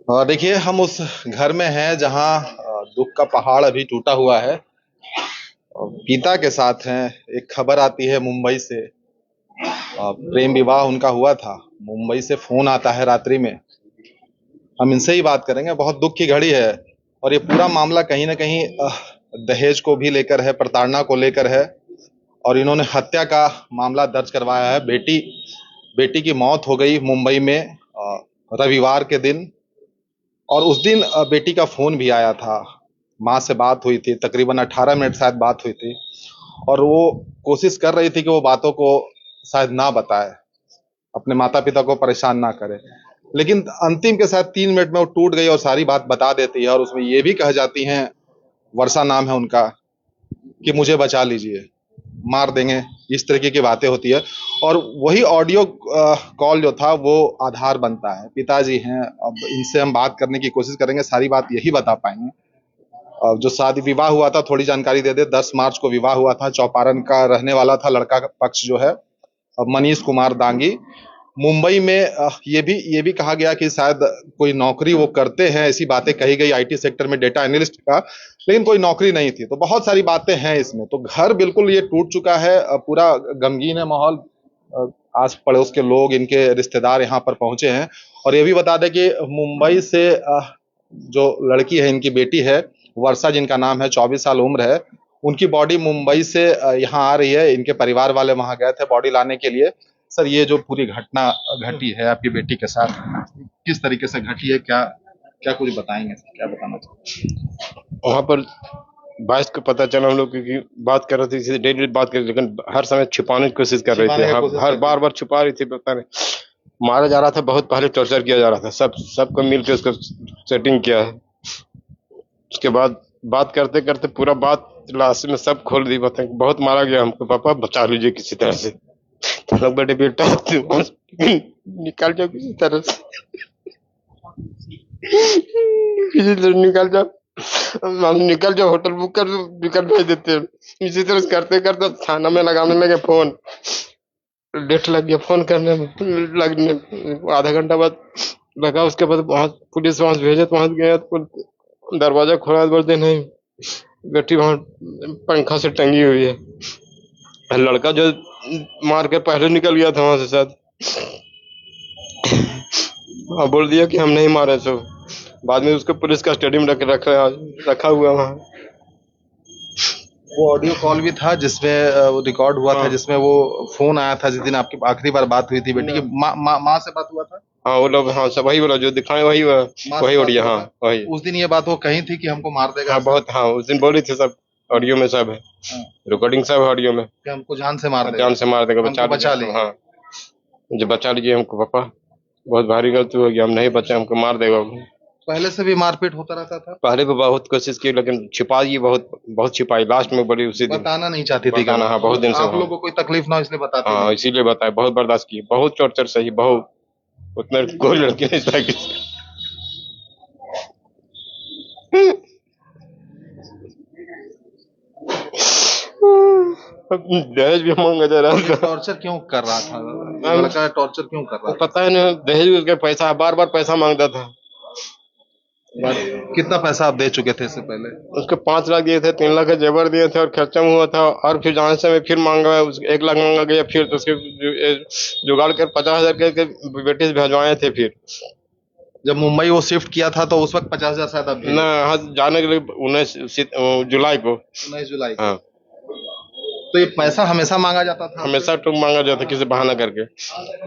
और देखिए हम उस घर में हैं जहां दुख का पहाड़ अभी टूटा हुआ है। और पिता के साथ हैं। एक खबर आती है मुंबई से। प्रेम विवाह उनका हुआ था। मुंबई से फोन आता है रात्रि में। हम इनसे ही बात करेंगे। बहुत दुख की घड़ी है। और ये पूरा मामला कहीं ना कहीं दहेज को भी लेकर है, प्रताड़ना को लेकर है। और इन्होंने हत्या का मामला दर्ज करवाया है। बेटी बेटी की मौत हो गई मुंबई में रविवार के दिन। और उस दिन बेटी का फोन भी आया था। माँ से बात हुई थी, तकरीबन 18 मिनट शायद बात हुई थी। और वो कोशिश कर रही थी कि वो बातों को शायद ना बताए, अपने माता पिता को परेशान ना करे। लेकिन अंतिम के साथ 3 मिनट में वो टूट गई और सारी बात बता देती है। और उसमें ये भी कह जाती हैं, वर्षा नाम है उनका, कि मुझे बचा लीजिए, मार देंगे। इस तरीके की बातें होती है। और वही ऑडियो कॉल जो था वो आधार बनता है। पिताजी हैं, अब इनसे हम बात करने की कोशिश करेंगे, सारी बात यही बता पाएंगे। जो शादी विवाह हुआ था, थोड़ी जानकारी दे दे। 10 मार्च को विवाह हुआ था। चौपारण का रहने वाला था लड़का का पक्ष जो है, मनीष कुमार दांगी। मुंबई में ये भी कहा गया कि शायद कोई नौकरी वो करते हैं, ऐसी बातें कही गई, आईटी सेक्टर में डेटा एनालिस्ट का। लेकिन कोई नौकरी नहीं थी। तो बहुत सारी बातें हैं इसमें। तो घर बिल्कुल ये टूट चुका है। पूरा गमगीन है माहौल। अ, आस पड़ोस के लोग, इनके रिश्तेदार यहाँ पर पहुंचे हैं। और ये भी बता दें कि मुंबई से जो लड़की है, इनकी बेटी है वर्षा, जिनका नाम है, 24 साल उम्र है। उनकी बॉडी मुंबई से यहाँ आ रही है। इनके परिवार वाले वहां गए थे बॉडी लाने के लिए। सर, ये जो पूरी घटना घटी है आपकी बेटी के साथ, किस तरीके से घटी है? क्या क्या कुछ बताएंगे सर? क्या बताना चाहते वहां पर 22 को पता चला। हम लोग क्योंकि बात कर रहे थे, डेली बात कर रहे थे, लेकिन हर समय छिपाने की कोशिश कर रही थी। छिपाने की हाँ, कोशिश हर करती बार थी। बार छुपा रही थी। पता नहीं, मारा जा रहा था, बहुत पहले टॉर्चर किया जा रहा था। सबको मिल के उसको सेटिंग किया है। उसके बाद बात करते करते पूरा बात लास्ट में सब खोल दी। बताए बहुत मारा गया हमको, पापा बचा लीजिए किसी तरह से। तो हम लोग बड़े बेटा निकाल जाओ किसी तरह से, किसी तरह निकाल जाओ, हम निकल जाओ, होटल बुक कर दो, निकल भेज देते हैं। इसी तरह से करते करते थाना में लगाने लगे फोन। लेट लग गया फोन करने में, लगने आधा घंटा बाद लगा। उसके बाद वहां पुलिस वहां भेजे, तो वहां गया तो दरवाजा खोला तो बोलते नहीं, बेटी वहां पंखा से टंगी हुई है। लड़का जो मार के पहले निकल गया था वहां से शायद, और बोल दिया कि हम नहीं मारे। सो बाद में उसको पुलिस कस्टडी में रखा हुआ वहां। वो ऑडियो कॉल भी था जिसमें वो रिकॉर्ड हुआ था, हाँ जिसमें वो फोन आया था जिस दिन आपकी आखिरी बार बात हुई थी बेटी की। माँ से बात हुआ था। हाँ, वो लोग, हाँ सब वही बोला जो दिखाए, वही माँ से वही बात ऑडियो। हुआ हाँ था। वही। उस दिन ये बात वो कही थी कि हमको मार देगा हाँ ऐसा। बहुत, हाँ उस दिन बोली थी सब। ऑडियो में सब है, हाँ, रिकॉर्डिंग सब है ऑडियो में। कि हमको जान से मार हाँ, देगा, जान से मार देगा, बचा हमको बचा लीजिए। लीजिए। हाँ, मुझे बचा लीजिए हमको पापा, बहुत भारी गलती हो गई, हम नहीं बचे, हमको मार देगा। पहले से भी मारपीट होता रहता था। पहले भी बहुत कोशिश की, लेकिन छिपाई, बहुत बहुत छिपाई। लास्ट में बोली उसी दिन बताना नहीं चाहती थी बताना। हाँ, बहुत दिन से आप वहाँ। लोग को कोई तकलीफ ना हो इसलिए बताती हाँ, नहीं थी। इसीलिए बताया, बहुत बर्दाश्त की, बहुत टॉर्चर सही, बहुत। उतना कोई लड़की नहीं सही। दहेज भी मांगा जा रहा था। टॉर्चर क्यों कर रहा था? हम लड़का टॉर्चर क्यों कर रहा था? पता है ना, दहेज उसके पैसा, बार बार पैसा मांगता था। कितना पैसा आप दे चुके थे इससे पहले? उसके 5 लाख दिए थे, 3 लाख का जेवर दिए थे, और खर्चा में हुआ था। और फिर जाने से फिर मांगा, 1 लाख मांगा गया। फिर तो उसके जुगाड़ कर 50,000 के बेटे से भेजवाए थे। फिर जब मुंबई वो शिफ्ट किया था तो उस वक्त 50,000 शायद आप भेजे ना, थे। हाँ जाने के लिए 19 जुलाई को। 19 जुलाई को। हाँ, तो ये पैसा हमेशा मांगा जाता था आपसे? हमेशा तो मांगा जाता किसी बहाना करके,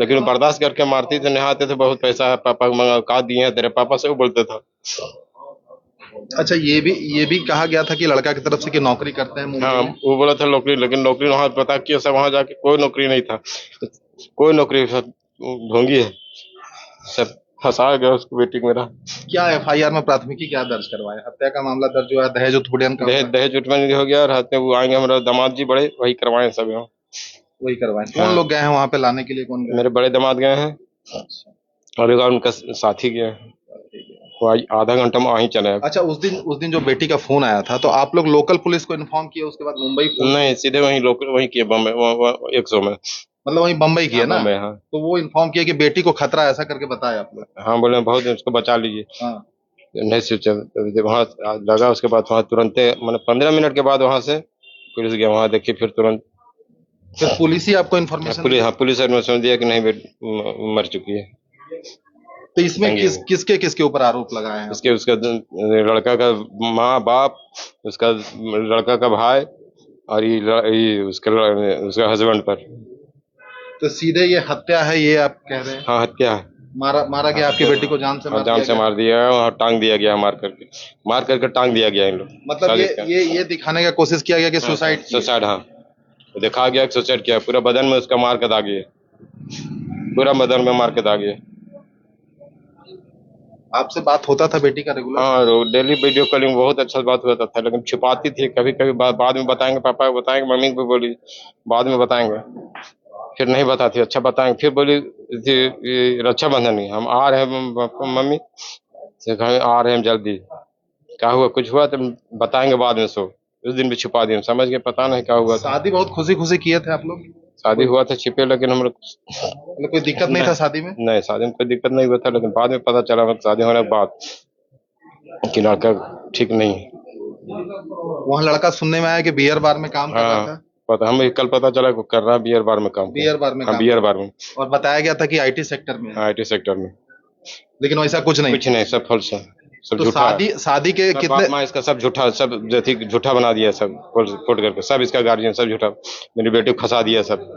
लेकिन वो बर्दाश्त करके मारती थे, नहाते थे। बहुत पैसा है पापा को मांगा, का दिए हैं तेरे पापा से, वो बोलते था। अच्छा, ये भी कहा गया था कि लड़का की तरफ से कि नौकरी करते हैं मुंबई हाँ, में। वो बोला था नौकरी, लेकिन नौकरी वहां पता किया सब, वहां जाके कोई नौकरी नहीं था, कोई नौकरी। सब ढोंगी है, सब फंसा गया उसको, बेटी को मेरा। क्या एफआईआर में प्राथमिकी क्या दर्ज करवाया? हत्या का मामला दर्ज हुआ है, दहेज उत्पीड़न का हुआ दहेज है। दहेज उठवाने हो गया, और हाथ में वो आएंगे हमारे दामाद जी बड़े, वही करवाए सब यहाँ। वही करवाए। कौन हाँ, लोग गए हैं वहां पे लाने के लिए? कौन गए? मेरे बड़े दामाद गए हैं, अच्छा, और एक और उनका साथी गया है। ठीक है। वो आधा घंटा में वहीं चले। अच्छा, उस दिन जो बेटी का फोन आया था तो आप लोग लोकल पुलिस को इन्फॉर्म किए, उसके बाद मुंबई फोन? नहीं, सीधे वहीं लोकल, वहीं किए बम्बई, 100 में। मतलब वही बम्बई की है ना? बम्बई, हाँ। तो वो इन्फॉर्म किया कि बेटी को खतरा है, ऐसा करके बताया आप लोग? हाँ, बोले बहुत उसको बचा लीजिए। हाँ। नहीं सोचा, जब वहाँ लगा उसके बाद वहाँ तुरंत मैंने 15 मिनट के बाद वहाँ से पुलिस गया, वहाँ देखी फिर तुरंत फिर पुलिस ही आपको इन्फॉर्मेशन दी? पुलिस एडमिशन दिया कि नहीं मर चुकी है। तो इसमें टंगी हुई। किसके किसके ऊपर आरोप लगाए हैं? उसके उसका लड़का का माँ बाप, उसका लड़का का भाई, और ये उसका हस्बैंड पर। तो सीधे ये हत्या है ये आप कह रहे हैं? हाँ, हत्या है। मारा गया आपकी बेटी को, जान से हाँ, मार जान दिया से गया? मार दिया है और टांग दिया गया, मार करके टांग दिया गया इन लोग। मतलब ये दिखाने का कोशिश किया गया कि सुसाइड सुसाइड, हाँ। देखा गया कि सुसाइड किया, पूरा बदन में उसका मार के दाग है, पूरा बदन में मार के दाग है। आपसे बात होता था बेटी का रेगुलर? हाँ, डेली वीडियो कॉलिंग बहुत अच्छा बात होता था, लेकिन छुपाती थी। कभी कभी बाद में बताएंगे, पापा को बताएंगे, मम्मी को बोली बाद में बताएंगे, फिर नहीं बताती। अच्छा बताएंगे, फिर बोली थी ये रक्षाबंधन ही हम आ रहे हैं, मम्मी से कहा आ रहे हैं जल्दी। क्या हुआ, कुछ हुआ तो बताएंगे बाद में। सो उस दिन भी छुपा दिए, समझ के पता नहीं क्या हुआ था। शादी बहुत खुशी खुशी किए थे आप लोग? शादी हुआ था छिपे, लेकिन हम लोग मतलब कोई दिक्कत नहीं था शादी में? नहीं, शादी में कोई दिक्कत नहीं हुआ था, लेकिन बाद में पता चला शादी होने के बाद कि लड़का ठीक नहीं है। वहाँ लड़का सुनने में आया कि बियर बार में काम कर रहा था? पता हमें कल पता चला कि कर रहा बियर बार में काम। बियर बार में हाँ, काम? बियर बार में। और बताया गया था कि आईटी सेक्टर में? आईटी सेक्टर में। लेकिन वैसा कुछ नहीं, सब फॉल्स है, सब तो झूठा है। शादी के कितने बाप माँ इसका सब झूठा, सब झूठा बना दिया, सब फोट करके, सब इसका गार्जियन सब झूठा, मेरी बेटी को फंसा दिया सब।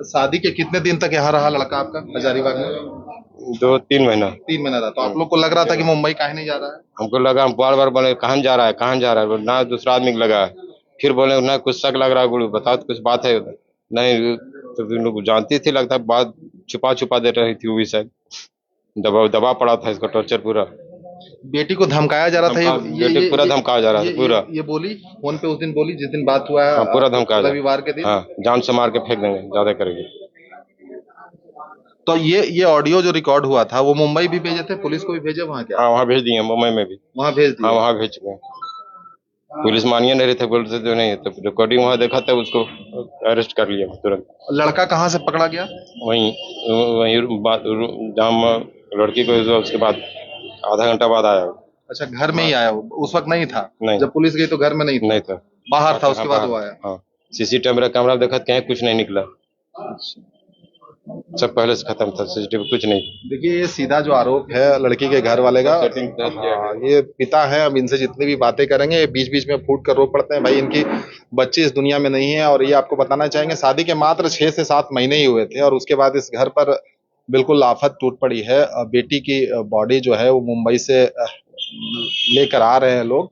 शादी के कितने दिन तक यहाँ रहा लड़का आपका हजारीबाग में? 2-3 महीना। 3 महीना रहा। तो आप लोग को लग रहा था कि मुंबई काहे नहीं जा रहा है? हमको लगा, हम बार बार बोले कहाँ जा रहा है, कहाँ जा रहा है, ना दूसरा आदमी को लगा। फिर बोले ना कुछ शक लग रहा है, गुरु बताओ तो कुछ बात है। नहीं तो तुम लोग जानती थी, लगता है बात छुपा दे रही थी वो भी, शायद दबा पड़ा था इसका, टॉर्चर पूरा। बेटी को धमकाया जा रहा था? बेटी पूरा धमकाया जा रहा था पूरा। ये बोली फोन पे उस दिन बोली जिस दिन बात हुआ है? पूरा धमकाया, रविवार के दिन? हाँ, जान से मार के फेंक देंगे, ज्यादा करेंगे। तो ये ऑडियो जो रिकॉर्ड हुआ था वो मुंबई भी भेजे थे, पुलिस को भी भेजे वहाँ? क्या? हाँ, वहाँ भेज दिए, मुंबई में भी वहाँ भेज दिए? हाँ, वहाँ भेज चुके हैं। पुलिस मानिए नहीं रहे थे, बोलते थे नहीं, तो रिकॉर्डिंग वहाँ देखा था, उसको अरेस्ट कर लिया तुरंत। लड़का कहाँ से पकड़ा गया? वहीं जहाँ लड़की को, उसके बाद आधा घंटा बाद आया। अच्छा, घर में ही आया वो? उस वक्त नहीं था? नहीं, जब पुलिस गई तो घर में नहीं था? बाहर था, उसके बाद वो आया? हाँ, सीसीटीवी कैमरा देखा, कहीं कुछ नहीं निकला, सब पहले से खत्म था, सीसीटीवी कुछ नहीं। देखिए, ये सीधा जो आरोप है लड़की के घर वाले का, ये पिता है। अब इनसे जितनी भी बातें करेंगे बीच बीच में फूट कर रो पड़ते हैं। भाई, इनकी बच्ची इस दुनिया में नहीं है। और ये आपको बताना चाहेंगे, शादी के मात्र 6 से 7 महीने ही हुए थे और उसके बाद इस घर पर बिल्कुल आफत टूट पड़ी है। बेटी की बॉडी जो है वो मुंबई से लेकर आ रहे हैं लोग,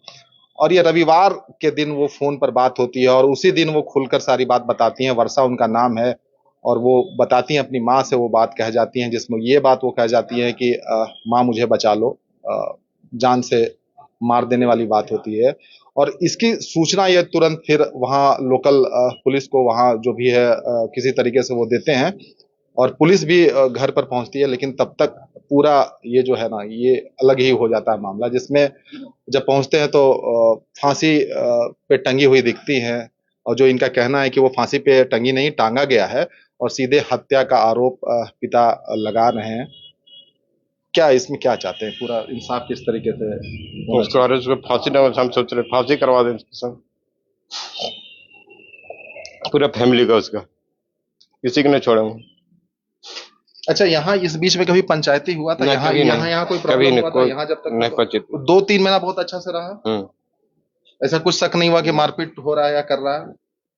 और ये रविवार के दिन वो फोन पर बात होती है और उसी दिन वो खुलकर सारी बात बताती हैं। वर्षा उनका नाम है, और वो बताती हैं अपनी माँ से, वो बात कह जाती हैं जिसमें ये बात वो कह जाती है कि माँ मुझे बचा लो, जान से मार देने वाली बात होती है। और इसकी सूचना ये तुरंत फिर वहाँ लोकल पुलिस को, वहाँ जो भी है किसी तरीके से वो देते हैं और पुलिस भी घर पर पहुंचती है। लेकिन तब तक पूरा ये जो है ना, ये अलग ही हो जाता है मामला, जिसमें जब पहुंचते हैं तो फांसी पे टंगी हुई दिखती हैं, और जो इनका कहना है कि वो फांसी पे टंगी नहीं, टांगा गया है, और सीधे हत्या का आरोप पिता लगा रहे हैं। क्या इसमें क्या चाहते हैं, पूरा इंसाफ किस तरीके से? उसको फांसी ना, हम सोच रहे फांसी करवा दें सब, पूरा फैमिली का, उसका किसी को नहीं छोड़ेंगे। अच्छा, यहाँ इस बीच में कभी पंचायती हुआ था? यहाँ कोई प्रॉब्लम हुआ था? यहाँ जब तक नहीं पंचायत, 2-3 महीना बहुत अच्छा से रहा। ऐसा कुछ शक नहीं हुआ कि मारपीट हो रहा है या कर रहा है?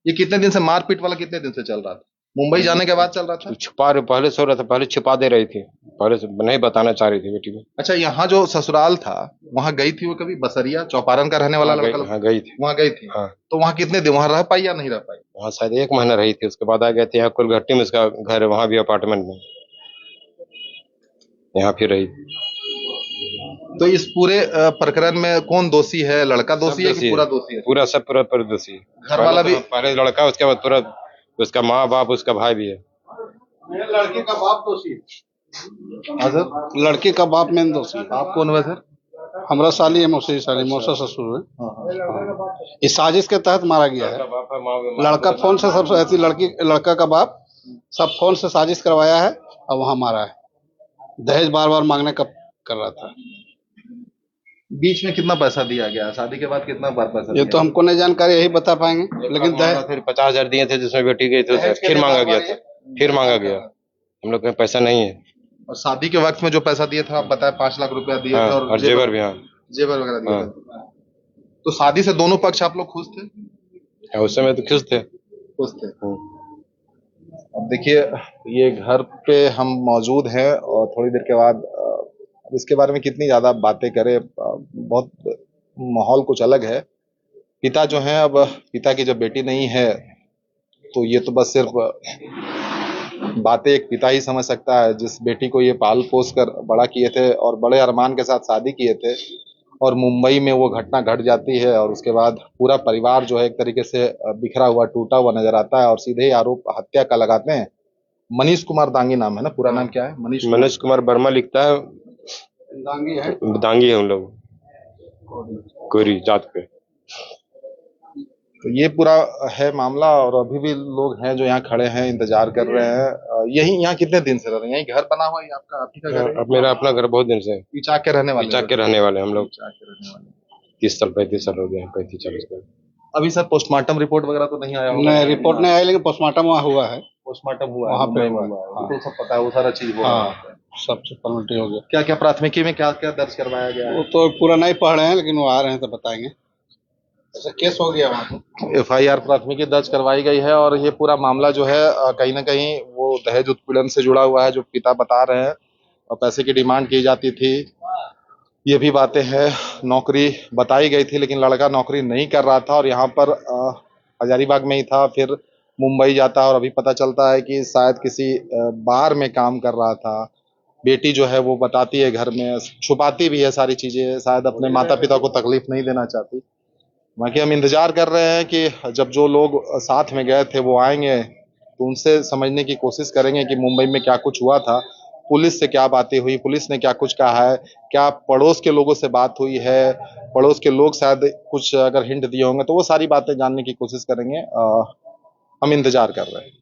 ये कितने दिन से मारपीट वाला, कितने दिन से चल रहा था? मुंबई जाने के बाद चल रहा था? छुपा रहे, पहले सो रहा था, पहले छुपा दे रही थी, पहले से नहीं बताना चाह रही थी बेटी को। अच्छा, यहाँ जो ससुराल था वहाँ गई थी वो कभी? बसरिया चौपारण का रहने वाला लड़का? हाँ, गई थी, वहाँ गई थी। हाँ। तो वहाँ कितने दिन वहाँ रह पाई या नहीं रह पाई? वहाँ शायद 1 महीना रही थी, उसके बाद आ गए थे यहाँ कोलघट्टी में, उसका घर है, वहाँ भी अपार्टमेंट में, यहाँ फिर रही। तो इस पूरे प्रकरण में कौन दोषी है? लड़का दोषी है कि पूरा दोषी है? पूरा सब पूरा दोषी है। घर वाला भी? पहले लड़का, उसके बाद पूरा उसका माँ बाप, उसका भाई भी है। लड़के का बाप दोषी है? हाँ सर, लड़के का बाप मेन दोषी। आप कौन हुआ सर? हमरा साली है, मौसा ससुर है। इस साजिश के तहत मारा गया है। लड़का फोन से सबसे ऐसी लड़का का बाप सब फोन से साजिश करवाया है और वहां मारा है। दहेज बार बार मांगने का कर रहा था। बीच में कितना पैसा दिया गया, शादी के बाद कितना बार पैसा ये दिया? तो हमको नहीं जानकारी, यही बता पाएंगे। लेकिन दहेज फिर 50,000 दिए थे जिसमें बेटी गई थी, दहेज के फिर लिए मांगा बार-बार गया था, फिर मांगा गया। हम लोग के पास पैसा नहीं है। और शादी के वक्त में जो पैसा दिए थे, आप बताए 5 लाख रुपया दिए हाँ, थे और जेवर भी। हाँ, जेवर वगैरह दिए हाँ। थे। तो शादी से दोनों पक्ष आप लोग खुश थे? हाँ, उस समय तो खुश थे। खुश थे। अब देखिए, ये घर पे हम मौजूद हैं और थोड़ी देर के बाद अब इसके बारे में कितनी ज्यादा बातें करें, बहुत माहौल कुछ अलग है। पिता जो हैं, अब पिता की जब बेटी नहीं है तो ये तो बस सिर्फ बातें एक पिता ही समझ सकता है, जिस बेटी को ये पाल पोस कर बड़ा किए थे और बड़े अरमान के साथ शादी किए थे, और मुंबई में वो घटना घट जाती है और उसके बाद पूरा परिवार जो है एक तरीके से बिखरा हुआ, टूटा हुआ नजर आता है और सीधे ही आरोप हत्या का लगाते हैं। मनीष कुमार दांगी नाम है ना, पूरा नाम क्या है? मनोज कुमार वर्मा लिखता है, दांगी है। दांगी है हम लोग, कोरी जात पे। तो ये पूरा है मामला और अभी भी लोग हैं जो यहाँ खड़े हैं, इंतजार कर रहे हैं। यही यहाँ कितने दिन से रह रहे हैं? यहीं घर बना हुआ है आपका? आप ही का घर है? अब मेरा अपना घर बहुत दिन से है। इचाक के रहने वाले? इचाक के रहने वाले हम लोग। इचाक के रहने वाले। 30 साल 35 साल हो गए हैं, 35-40 साल। अभी सर पोस्टमार्टम रिपोर्ट वगैरह तो नहीं आया होगा? नहीं, रिपोर्ट नहीं आई, लेकिन पोस्टमार्टम वहाँ हुआ है। पोस्टमार्टम हुआ है, वहाँ पे मुंबई में हुआ है। हुआ है। तो सब पता है, वो सारा चीज हुआ है। हाँ, सबसे फॉर्मेलिटी हो गया। क्या क्या प्राथमिकी में क्या क्या दर्ज करवाया गया वो है? तो पूरा नहीं पढ़ रहे हैं, लेकिन वो आ रहे हैं तो बताएंगे। ऐसा केस हो गया वहाँ पे। FIR प्राथमिकी दर्ज करवाई गई है और ये पूरा मामला जो है कहीं ना कहीं वो दहेज उत्पीड़न से जुड़ा हुआ है, जो पिता बता रहे हैं, और पैसे की डिमांड की जाती थी। ये भी बातें हैं, नौकरी बताई गई थी लेकिन लड़का नौकरी नहीं कर रहा था और यहाँ पर हजारीबाग में ही था, फिर मुंबई जाता है और अभी पता चलता है कि शायद किसी बार में काम कर रहा था। बेटी जो है वो बताती है घर में, छुपाती भी है सारी चीजें, शायद अपने माता पिता को तकलीफ नहीं देना चाहती। बाकी हम इंतजार कर रहे हैं कि जब जो लोग साथ में गए थे वो आएंगे तो उनसे समझने की कोशिश करेंगे कि मुंबई में क्या कुछ हुआ था, पुलिस से क्या बातें हुई, पुलिस ने क्या कुछ कहा है, क्या पड़ोस के लोगों से बात हुई है, पड़ोस के लोग शायद कुछ अगर हिंट दिए होंगे तो वो सारी बातें जानने की कोशिश करेंगे। हम इंतजार कर रहे हैं।